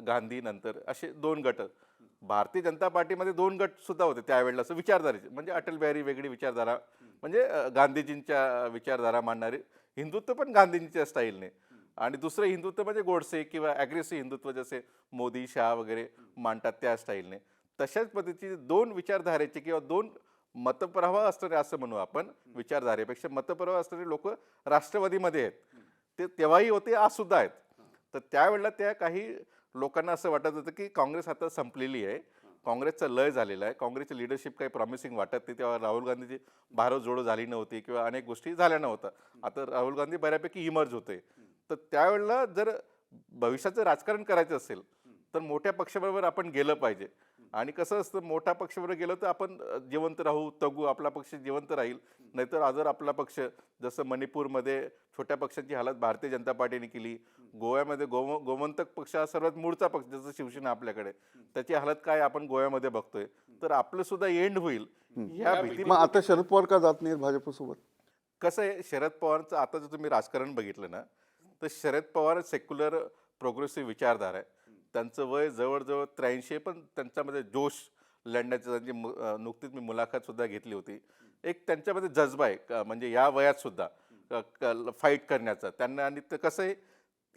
[SPEAKER 2] गांधी, नंतर असे दोन गट. भारतीय जनता पार्टीमध्ये दोन गट सुद्धा होते त्यावेळेला असं विचारधारेचे. म्हणजे अटल बिहारी वेगळी विचारधारा, म्हणजे गांधीजींच्या विचारधारा मांडणारे, हिंदुत्व पण गांधीजींच्या स्टाईलने, आणि दुसरं हिंदुत्व म्हणजे गोडसे किंवा ॲग्रेसिव्ह हिंदुत्व जसे मोदी शाह वगैरे मांडतात त्या स्टाईलने. तशाच पद्धतीचे दोन विचारधारेचे किंवा दोन मतप्रवाह असणारे, असं म्हणू आपण, विचारधारेपेक्षा मतप्रवाह असणारे लोक राष्ट्रवादीमध्ये आहेत. ते तेव्हाही होते, आज सुद्धा आहेत. तर त्यावेळेला त्या काही लोकांना असं वाटत होतं की काँग्रेस आता संपलेली आहे, काँग्रेसचा लय झालेला आहे, काँग्रेसची लिडरशिप काही प्रॉमिसिंग वाटत नाही. तेव्हा राहुल गांधीची भारतजोडो झाली नव्हती किंवा अनेक गोष्टी झाल्या नव्हत्या. आता राहुल गांधी बऱ्यापैकी इमर्ज होते. तर त्यावेळेला जर भविष्याचं राजकारण करायचं असेल तर मोठ्या पक्षाबरोबर आपण गेलं पाहिजे. आणि कसं असतं, मोठ्या पक्षाबरोबर गेलं तर आपण जिवंत राहू, तगू, आपला पक्ष जिवंत राहील. नाहीतर अजर आपला पक्ष, जसं मणिपूरमध्ये छोट्या पक्षांची हालत भारतीय जनता पार्टीने केली, गोव्यामध्ये गोमंतक पक्ष हा सर्वात मूळचा पक्ष जसं शिवसेना आपल्याकडे, त्याची हालत काय आपण गोव्यामध्ये बघतोय. तर आपलं सुद्धा एंड होईल ह्या भीती.
[SPEAKER 1] मग आता शरद पवार का जात नाहीत भाजपसोबत?
[SPEAKER 2] कसं आहे, शरद पवारचं आता जर तुम्ही राजकारण बघितलं ना, तर शरद पवार सेक्युलर प्रोग्रेसिव्ह विचारधारा आहे. त्यांचं वय जवळजवळ 83, पण त्यांच्यामध्ये जोश लढण्याची त्यांची नुकतीच मी मुलाखत सुद्धा घेतली होती. एक त्यांच्यामध्ये जज्बा आहे, म्हणजे या वयात सुद्धा फाईट करण्याचा त्यांना. आणि ते कसं आहे,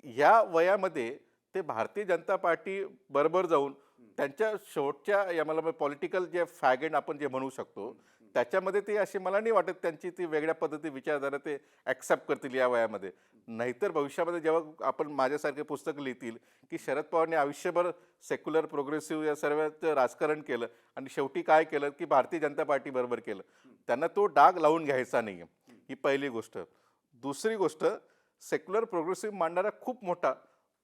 [SPEAKER 2] या वयामध्ये ते भारतीय जनता पार्टी बरोबर जाऊन त्यांच्या शेवटच्या या मला पॉलिटिकल जे फॅगेंड आपण जे म्हणू शकतो त्याच्यामध्ये ते असे मला नाही वाटत त्यांची ती वेगळ्या पद्धती विचारधारा ते ॲक्सेप्ट करतील या वयामध्ये. नाहीतर भविष्यामध्ये जेव्हा आपण माझ्यासारखे पुस्तक लिहितील की शरद पवारने आयुष्यभर सेक्युलर प्रोग्रेसिव्ह या सर्वांचं राजकारण केलं आणि शेवटी काय केलं की भारतीय जनता पार्टी बरोबर केलं, त्यांना तो डाग लावून घ्यायचा नाही आहे. ही पहिली गोष्ट. दुसरी गोष्ट, सेक्युलर प्रोग्रेसिव्ह मांडणारा खूप मोठा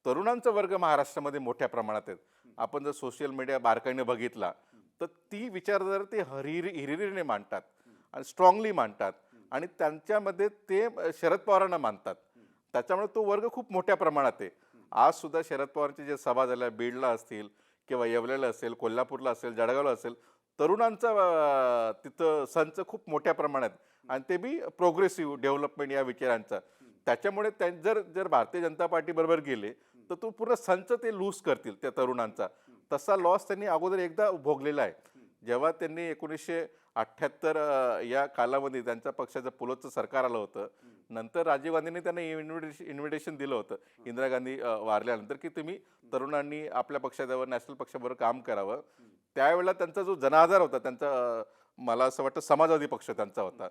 [SPEAKER 2] तरुणांचा वर्ग महाराष्ट्रामध्ये मोठ्या प्रमाणात आहेत. आपण जर सोशल मीडिया बारकाईने बघितला तर ती विचारधारा ते हिरिरीने मांडतात आणि स्ट्रॉंगली मांडतात, आणि त्यांच्यामध्ये ते शरद पवारांना मानतात. त्याच्यामुळे तो वर्ग खूप मोठ्या प्रमाणात आहे. आज सुद्धा शरद पवारांचे जे सभा झाल्या बीडला असतील किंवा येवल्याला असेल, कोल्हापूरला असेल, जळगावला असेल, तरुणांचा तिथं संच खूप मोठ्या प्रमाणात, आणि ते बी प्रोग्रेसिव्ह डेव्हलपमेंट या विचारांचा. त्याच्यामुळे जर भारतीय जनता पार्टी बरोबर गेले तर तो पूर्ण संच ते लूज करतील त्या तरुणांचा. तसा लॉस त्यांनी अगोदर एकदा भोगलेला आहे. जेव्हा त्यांनी 1978 या कालामध्ये त्यांच्या पक्षाचं पुलोचं सरकार आलं होतं, नंतर राजीव गांधींनी त्यांना इन्व्हिटेशन दिलं होतं इंदिरा गांधी वारल्यानंतर की तुम्ही तरुणांनी आपल्या पक्षावर, नॅशनल पक्षाबरोबर काम करावं. त्यावेळेला त्यांचा जो जनाधार होता, त्यांचा मला असं वाटतं समाजवादी पक्ष त्यांचा होता,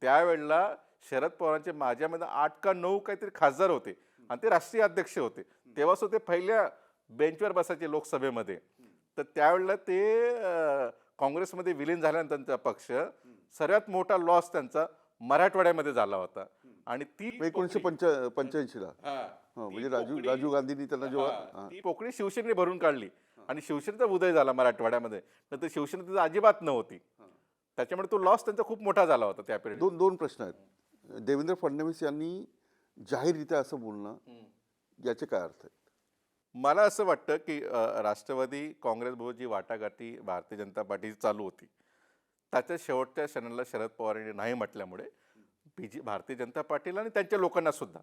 [SPEAKER 2] त्यावेळेला शरद पवारांचे माझ्यामध्ये 8 का 9 काहीतरी खासदार होते आणि ते राष्ट्रीय अध्यक्ष होते. तेव्हा सुद्धा ते पहिल्या बेंचवर बसायचे लोकसभेमध्ये. तर त्यावेळेला ते काँग्रेसमध्ये विलीन झाल्यानंतरचा पक्ष सर्वात मोठा लॉस त्यांचा मराठवाड्यामध्ये झाला होता. आणि ती
[SPEAKER 1] 1985ला
[SPEAKER 2] हा,
[SPEAKER 1] म्हणजे
[SPEAKER 2] ती
[SPEAKER 1] राजीव
[SPEAKER 2] पोकळी-
[SPEAKER 1] राजीव गांधींनी त्यांना जेव्हा
[SPEAKER 2] हा, ती पोकळी शिवसेनेने भरून काढली आणि शिवसेनेचा उदय झाला मराठवाड्यामध्ये. नंतर शिवसेना तिथं अजिबात नव्हती. त्याच्यामुळे तो लॉस त्यांचा खूप मोठा झाला होता त्या पिरियड.
[SPEAKER 1] दोन प्रश्न आहेत. देवेंद्र फडणवीस यांनी जाहीररित्या असं बोलणं याचे काय अर्थ आहेत?
[SPEAKER 2] मला असं वाटतं की राष्ट्रवादी काँग्रेसबरोबर जी वाटाघाटी भारतीय जनता पार्टी चालू होती, त्याच्या शेवटच्या क्षणाला शरद पवार यांनी नाही म्हटल्यामुळे भारतीय जनता पार्टीला आणि त्यांच्या लोकांना सुद्धा,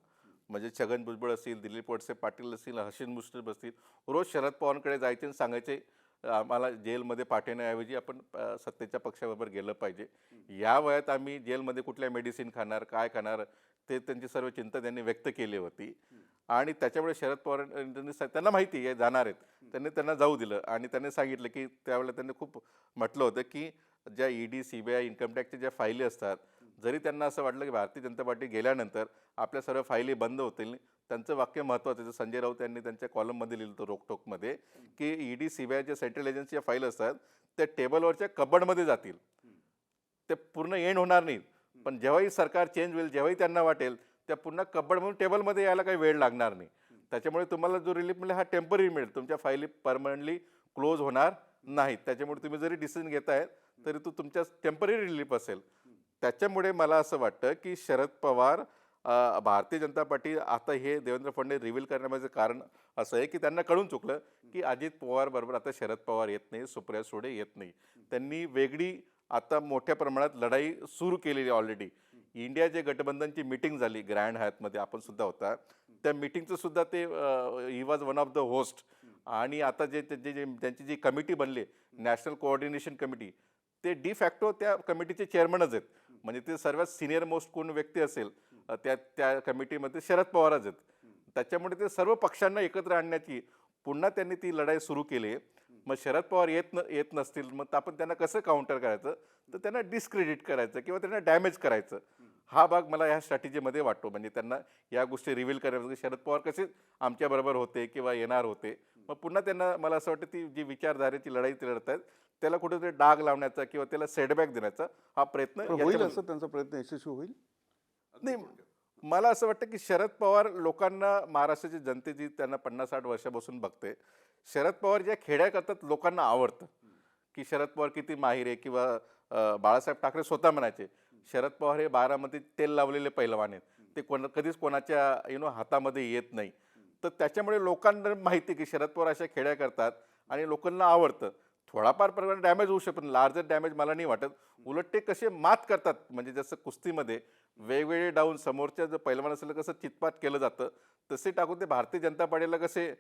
[SPEAKER 2] म्हणजे छगन भुजबळ असतील, दिलीप वळसे पाटील असतील, हसन मुश्रीफ असतील, रोज शरद पवारांकडे जायचे आणि सांगायचे आम्हाला जेलमध्ये पाठवण्याऐवजी आपण सत्तेच्या पक्षाबरोबर गेलं पाहिजे. या वयात आम्ही जेलमध्ये कुठल्या मेडिसिन खाणार, काय खाणार, ते त्यांची सर्व चिंता त्यांनी व्यक्त केली होती. आणि त्याच्यामुळे शरद पवार त्यांना माहिती आहे जाणार आहेत, त्यांनी त्यांना जाऊ दिलं. आणि त्यांनी सांगितलं की त्यावेळेला त्यांनी खूप म्हटलं होतं की ज्या ईडी, सीबीआय, इन्कम टॅक्सच्या ज्या फायली असतात, जरी त्यांना असं वाटलं की भारतीय जनता पार्टी गेल्यानंतर आपल्या सर्व फायली बंद होतील, त्यांचं वाक्य महत्त्वाचं आहे. संजय राऊत यांनी त्यांच्या कॉलममध्ये लिहिलं होतं रोकटोकमध्ये की ईडी, सीबीआयच्या सेंट्रल एजन्सीच्या फाईल असतात त्या टेबलवरच्या कबडमध्ये जातील, ते पूर्ण एंड होणार नाही. पण जेव्हाही सरकार चेंज होईल, जेव्हाही त्यांना वाटेल त्या पुन्हा कबड म्हणून टेबलमध्ये यायला काही वेळ लागणार नाही. त्याच्यामुळे तुम्हाला जो रिलीफ मिळेल हा टेम्पररी मिळेल, तुमच्या फायली परमनंटली क्लोज होणार नाहीत. त्याच्यामुळे तुम्ही जरी डिसिजन घेताय तरी तो तुमच्या टेम्पररी रिलीफ असेल. त्याच्यामुळे मला असं वाटतं की शरद पवार भारतीय जनता पार्टी आता हे देवेंद्र फडणवीस रिव्हील करण्यामागचं कारण असं आहे की त्यांना कळून चुकलं की अजित पवार बरोबर आता शरद पवार येत नाही, सुप्रिया सुळे येत नाही. त्यांनी वेगळी आता मोठ्या प्रमाणात लढाई सुरू केलेली ऑलरेडी. इंडिया जे गठबंधनची मीटिंग झाली ग्रँड हयातमध्ये, आपण सुद्धा होता त्या मीटिंगचं सुद्धा ते he was one of the host. आणि आता जे त्यांची जी कमिटी बनली नॅशनल कोऑर्डिनेशन कमिटी, ते डी फॅक्टो त्या कमिटीचे चेअरमनच आहेत. म्हणजे ते सर्वात सिनियर मोस्ट कोण व्यक्ती असेल त्या कमिटीमध्ये शरद पवारच आहेत. त्याच्यामुळे ते सर्व पक्षांना एकत्र आणण्याची पुन्हा त्यांनी ती लढाई सुरू केली. मग शरद पवार येत नसतील, मग आपण त्यांना कसं काउंटर करायचं, तर त्यांना डिस्क्रेडिट करायचं किंवा त्यांना डॅमेज करायचं, हा भाग मला ह्या स्ट्रॅटेजीमध्ये वाटतो. म्हणजे त्यांना या गोष्टी रिव्हील करायचं की शरद पवार कसे आमच्याबरोबर होते किंवा येणार होते. मग पुन्हा त्यांना मला असं वाटतं ती जी विचारधारेची लढाई ते लढत आहेत त्याला कुठेतरी डाग लावण्याचा किंवा त्याला सेटबॅक देण्याचा हा प्रयत्न
[SPEAKER 1] पण होईल असं त्यांचा प्रयत्न यशस्वी होईल?
[SPEAKER 2] नाही. मला असं वाटतं की शरद पवार लोकांना, महाराष्ट्राची जनतेची त्यांना 50-60 वर्षापासून बघते. शरद पवार ज्या खेड्या करतात लोकांना आवडतं की शरद पवार किती माहीर आहे. किंवा बाळासाहेब ठाकरे स्वतः म्हणायचे शरद पवार हे बारामतीत तेल लावलेले पैलवान आहेत, ते कधीच कोणाच्या हातामध्ये येत नाही. तर त्याच्यामुळे लोकांना माहिती की शरद पवार अशा खेड्या करतात आणि लोकांना आवडतं. थोडाफार प्रमाणात डॅमेज होऊ शकतो, पण लार्जर डॅमेज मला नाही वाटत. उलट ते कसे मात करतात, म्हणजे जसं कुस्तीमध्ये वेगवेगळे डाऊन समोरच्या जर पैलवान असेल कसं चितपात केलं जातं, तसे टाकून ते भारतीय जनता पार्टीला कसे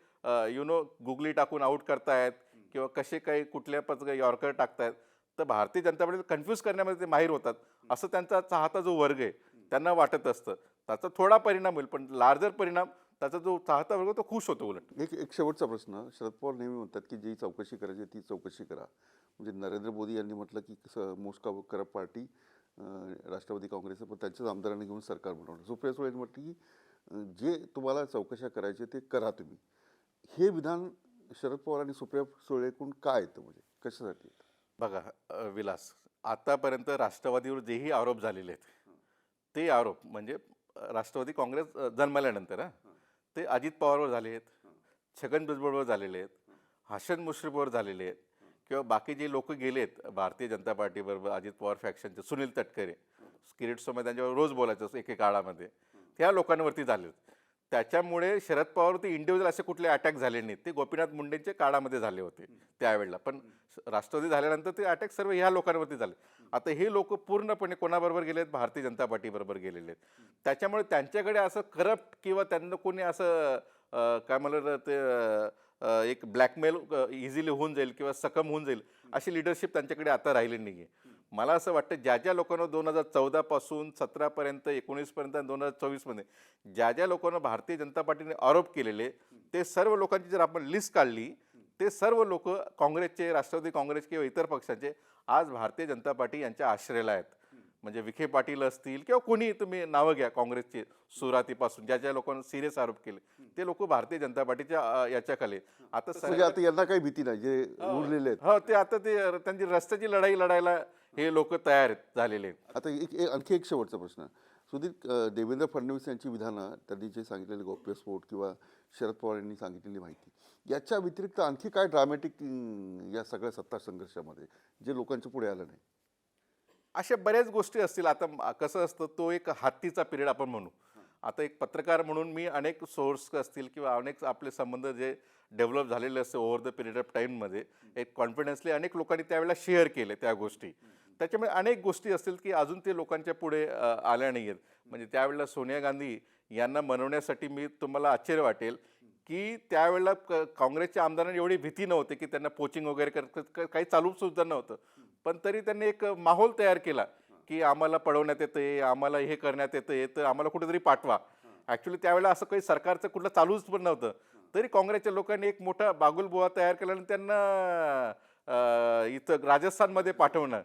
[SPEAKER 2] गुगली टाकून आऊट करतायत किंवा कसे काही कुठल्या पद्धतीने यॉर्कर टाकतायत. तर भारतीय जनता पार्टीला कन्फ्यूज करण्यामध्ये ते माहीर होतात, असं त्यांचा चाहता जो वर्ग आहे त्यांना वाटत असतं. त्याचा थोडा परिणाम होईल, पण लार्जर परिणाम त्याचा जो चाहता वर्ग तो खुश होतो. उलट
[SPEAKER 1] एक शेवटचा प्रश्न. शरद पवार नेहमी म्हणतात की जी चौकशी करायची ती चौकशी करा. म्हणजे नरेंद्र मोदी यांनी म्हटलं की most corrupt party Rashtravadi Congress, पण त्यांच्याच आमदारांनी घेऊन सरकार बनवलं. सुप्रिया सुळे यांनी म्हटलं की जे तुम्हाला चौकशा करायचे ते करा तुम्ही. हे विधान शरद पवार आणि सुप्रिया सुळेकडून काय येतं, म्हणजे कशासाठी येतं?
[SPEAKER 2] बघा विलास, आतापर्यंत राष्ट्रवादीवर जेही आरोप झालेले आहेत ते आरोप म्हणजे राष्ट्रवादी काँग्रेस जन्मल्यानंतर ते अजित पवारवर झाले आहेत, छगन भुजबळवर झालेले आहेत, हसन मुश्रीफवर झालेले आहेत, किंवा बाकी जे लोक गेलेत भारतीय जनता पार्टीबरोबर अजित पवार फॅक्शनचे, सुनील तटकरे, किरीट सोमय्या त्यांच्यावर रोज बोलायचं एके काळामध्ये, त्या लोकांवरती झाले. त्याच्यामुळे शरद पवारवरती इंडिव्हिज्युअल असे कुठले अटॅक झाले नाहीत. ते गोपीनाथ मुंडेंच्या काळामध्ये झाले होते त्यावेळेला, पण राष्ट्रवादी झाल्यानंतर ते अटॅक सर्व ह्या लोकांवरती झाले. आता हे लोक पूर्णपणे कोणाबरोबर गेले आहेत, भारतीय जनता पार्टीबरोबर गेलेले आहेत. त्याच्यामुळे त्यांच्याकडे असं करप्ट किंवा त्यांना कोणी असं काय म्हणलं ते एक ब्लॅकमेल इझिली होऊन जाईल किंवा सकम होऊन जाईल अशी लिडरशिप त्यांच्याकडे आता राहिली नाही आहे. मला असं वाटतं ज्या लोकांना 2014 पासून 17 पर्यंत, 19 पर्यंत, 2024 मध्ये ज्या लोकांना भारतीय जनता पार्टीने आरोप केलेले, ते सर्व लोकांची जर आपण लिस्ट काढली, ते सर्व लोक काँग्रेसचे, राष्ट्रवादी काँग्रेस किंवा इतर पक्षांचे आज भारतीय जनता पार्टी यांच्या आश्रयाला आहेत. म्हणजे विखे पाटील असतील किंवा कोणी तुम्ही नावं घ्या काँग्रेसची सुरुवातीपासून ज्या ज्या लोकांना सिरियस आरोप केले ते लोक भारतीय जनता पार्टीच्या याच्याखाली आता
[SPEAKER 1] म्हणजे आता यांना काही भीती नाही जे उरलेले आहेत.
[SPEAKER 2] हो ते आता ते त्यांची रस्त्याची लढाई लढायला हे लोक तयार झालेले आहेत.
[SPEAKER 1] आता आणखी एक शेवटचा प्रश्न. सुधीर, देवेंद्र फडणवीस यांची विधानं, त्यांनी जे सांगितलेले गौप्यस्फोट किंवा शरद पवार यांनी सांगितलेली माहिती, याच्या व्यतिरिक्त आणखी काय ड्रामॅटिक या सगळ्या सत्ता संघर्षामध्ये जे लोकांच्या पुढे आलं नाही?
[SPEAKER 2] अशा बऱ्याच गोष्टी असतील. आता कसं असतं, तो एक हत्तीचा पिरियड आपण म्हणू. आता एक पत्रकार म्हणून मी अनेक सोर्स असतील किंवा अनेक आपले संबंध जे डेव्हलप झालेले असते ओव्हर द पिरियड ऑफ टाईममध्ये, एक कॉन्फिडन्सली अनेक लोकांनी त्यावेळेला शेअर केले त्या गोष्टी. त्याच्यामुळे अनेक गोष्टी असतील की अजून ते लोकांच्या पुढे आल्या नाही आहेत. म्हणजे त्यावेळेला सोनिया गांधी यांना मनवण्यासाठी मी तुम्हाला आश्चर्य वाटेल की त्यावेळेला काँग्रेसच्या आमदारांना एवढी भीती नव्हती की त्यांना पोचिंग वगैरे काही चालू सुद्धा नव्हतं. पण तरी त्यांनी एक माहोल तयार केला की आम्हाला पळवण्यात येतं, आम्हाला हे करण्यात येतं, तर आम्हाला कुठेतरी पाठवा. ॲक्च्युली त्यावेळेला असं काही सरकारचं कुठलं चालूच पण नव्हतं. तरी काँग्रेसच्या लोकांनी एक मोठा बागुलबुवा तयार केला आणि त्यांना इथं राजस्थानमध्ये पाठवणं,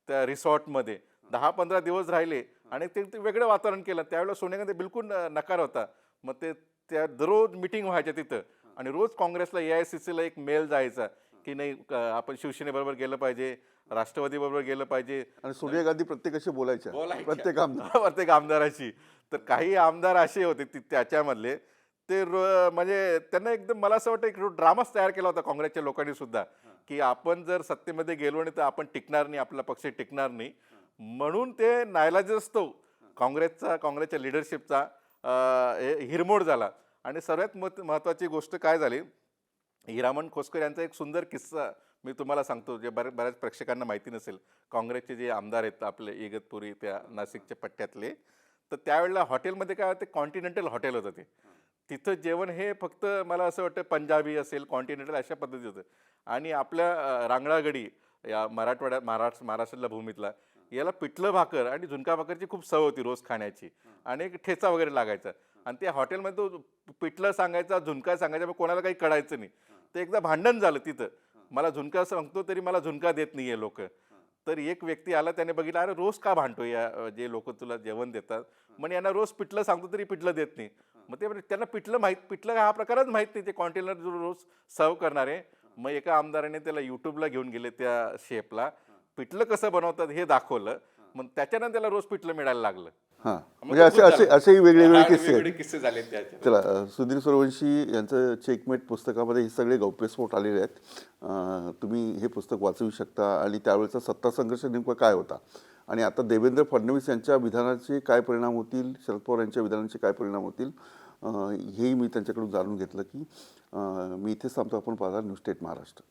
[SPEAKER 2] त्या रिसॉर्टमध्ये 10-15 दिवस राहिले आणि ते वेगळं वातावरण केलं. त्यावेळेला सोनिया गांधी बिलकुल नकार होता. मग ते त्या दररोज मिटिंग व्हायच्या तिथं आणि रोज काँग्रेसला AICCला एक मेल जायचा की नाही आपण शिवसेनेबरोबर गेलं पाहिजे, राष्ट्रवादीबरोबर गेलं पाहिजे.
[SPEAKER 1] आणि सोनिया गांधी प्रत्येकाशी बोलायच्या, प्रत्येक आमदार.
[SPEAKER 2] प्रत्येक आमदाराची. तर काही आमदार असे होते त्याच्यामधले ते म्हणजे त्यांना एकदम मला असं वाटतं एक ड्रामाच तयार केला होता काँग्रेसच्या लोकांनी सुद्धा की आपण जर सत्तेमध्ये गेलो नाही तर आपण टिकणार नाही, आपला पक्ष टिकणार नाही. म्हणून ते नाईलाज असतो काँग्रेसच्या लिडरशिपचा हिरमोड झाला. आणि सर्वात महत्त्वाची गोष्ट काय झाली, हिरामण खोसकर यांचा एक सुंदर किस्सा मी तुम्हाला सांगतो जे बऱ्याच प्रेक्षकांना माहिती नसेल. काँग्रेसचे जे आमदार आहेत आपले इगतपुरी त्या नाशिकच्या पट्ट्यातले, तर त्यावेळेला हॉटेलमध्ये काय होतं, कॉन्टिनेंटल हॉटेल होतं ते. तिथं जेवण हे फक्त मला असं वाटतं पंजाबी असेल, कॉन्टिनेंटल अशा पद्धती होतं. आणि आपल्या रांगडागडी या महाराष्ट्रातल्या भूमीतला याला पिठलं भाकर आणि झुणका भाकरची खूप सवय होती रोज खाण्याची आणि एक ठेचा वगैरे लागायचा. आणि त्या हॉटेलमध्ये तो पिठलं सांगायचा, झुणका सांगायचा, मग कोणाला काही कळायचं नाही. तर एकदा भांडण झालं तिथं, मला झुणका सांगतो तरी मला झुणका देत नाहीये लोक. तर एक व्यक्ती आला, त्याने बघितलं अरे रोज का भांडतो या जे लोक तुला जेवण देतात, म्हणजे यांना रोज पिठलं सांगतो तरी पिठलं देत नाही. मग ते त्यांना पिठलं हा प्रकारच माहीत नाही, ते कॉन्टेनर रोज सर्व करणारे. मग एका आमदाराने त्याला युट्यूबला घेऊन गेले, त्या शेफला पिठलं कसं बनवतात हे दाखवलं. मग त्याच्यानं त्याला रोज पिठलं मिळायला लागलं.
[SPEAKER 1] हां, म्हणजे असेही वेगवेगळे
[SPEAKER 2] किस्से झाले त्याचे.
[SPEAKER 1] चला, सुधीर सूर्यवंशी यांचं चेकमेट पुस्तकामध्ये हे सगळे गौप्यस्फोट आलेले आहेत. तुम्ही हे पुस्तक वाचू शकता आणि त्यावेळेचा सत्ता संघर्ष नेमका काय होता आणि आता देवेंद्र फडणवीस यांच्या विधानाचे काय परिणाम होतील, शरद पवार यांच्या विधानाचे काय परिणाम होतील, हेही मी त्यांच्याकडून जाणून घेतलं. की मी इथेच थांबतो. आपण पाहता न्यूज स्टेट महाराष्ट्र.